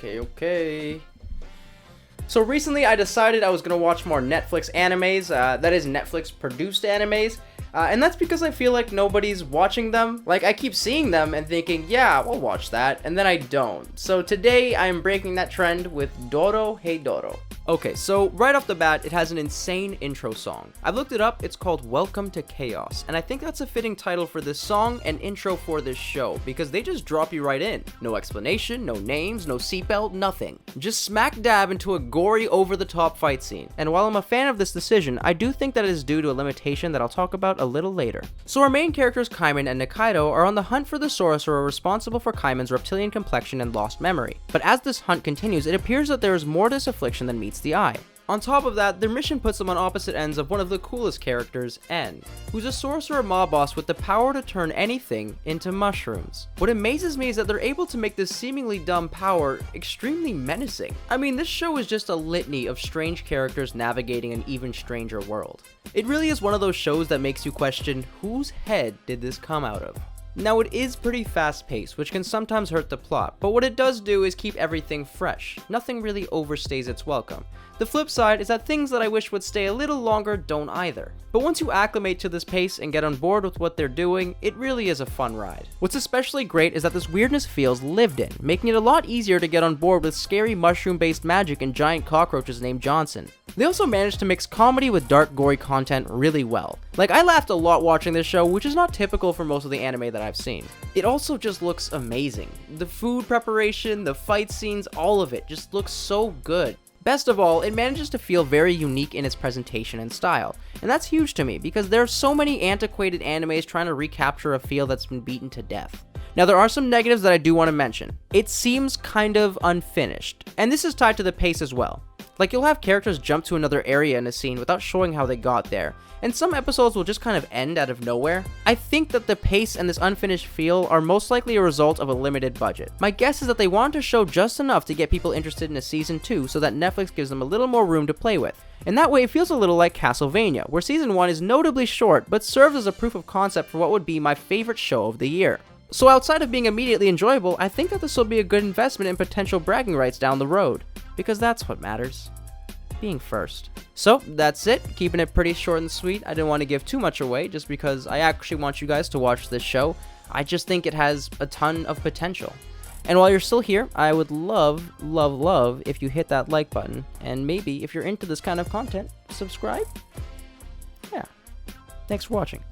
Okay. So recently I decided I was going to watch more Netflix animes, that is Netflix produced animes, and that's because I feel like nobody's watching them. Like, I keep seeing them and thinking, yeah, we'll watch that, and then I don't. So today I'm breaking that trend with Dorohedoro. Okay, so right off the bat, it has an insane intro song. I've looked it up, it's called Welcome to Chaos, and I think that's a fitting title for this song and intro for this show, because they just drop you right in. No explanation, no names, no seatbelt, nothing. Just smack dab into a gory, over-the-top fight scene. And while I'm a fan of this decision, I do think that it is due to a limitation that I'll talk about a little later. So our main characters Kaiman and Nikaido are on the hunt for the sorcerer responsible for Kaiman's reptilian complexion and lost memory. But as this hunt continues, it appears that there is more to this affliction than meets the eye. On top of that, their mission puts them on opposite ends of one of the coolest characters, N, who's a sorcerer mob boss with the power to turn anything into mushrooms. What amazes me is that they're able to make this seemingly dumb power extremely menacing. I mean, this show is just a litany of strange characters navigating an even stranger world. It really is one of those shows that makes you question, whose head did this come out of? Now, it is pretty fast-paced, which can sometimes hurt the plot, but what it does do is keep everything fresh. Nothing really overstays its welcome. The flip side is that things that I wish would stay a little longer don't either. But once you acclimate to this pace and get on board with what they're doing, it really is a fun ride. What's especially great is that this weirdness feels lived in, making it a lot easier to get on board with scary mushroom-based magic and giant cockroaches named Johnson. They also managed to mix comedy with dark, gory content really well. Like, I laughed a lot watching this show, which is not typical for most of the anime that I've seen. It also just looks amazing. The food preparation, the fight scenes, all of it just looks so good. Best of all, it manages to feel very unique in its presentation and style, and that's huge to me because there are so many antiquated animes trying to recapture a feel that's been beaten to death. Now, there are some negatives that I do want to mention. It seems kind of unfinished, and this is tied to the pace as well. Like, you'll have characters jump to another area in a scene without showing how they got there, and some episodes will just kind of end out of nowhere. I think that the pace and this unfinished feel are most likely a result of a limited budget. My guess is that they wanted to show just enough to get people interested in a season 2 so that Netflix gives them a little more room to play with. And that way it feels a little like Castlevania, where season 1 is notably short but serves as a proof of concept for what would be my favorite show of the year. So outside of being immediately enjoyable, I think that this will be a good investment in potential bragging rights down the road. Because that's what matters. Being first. So that's it, keeping it pretty short and sweet. I didn't want to give too much away just because I actually want you guys to watch this show. I just think it has a ton of potential. And while you're still here, I would love if you hit that like button, and maybe if you're into this kind of content, subscribe? Yeah. Thanks for watching.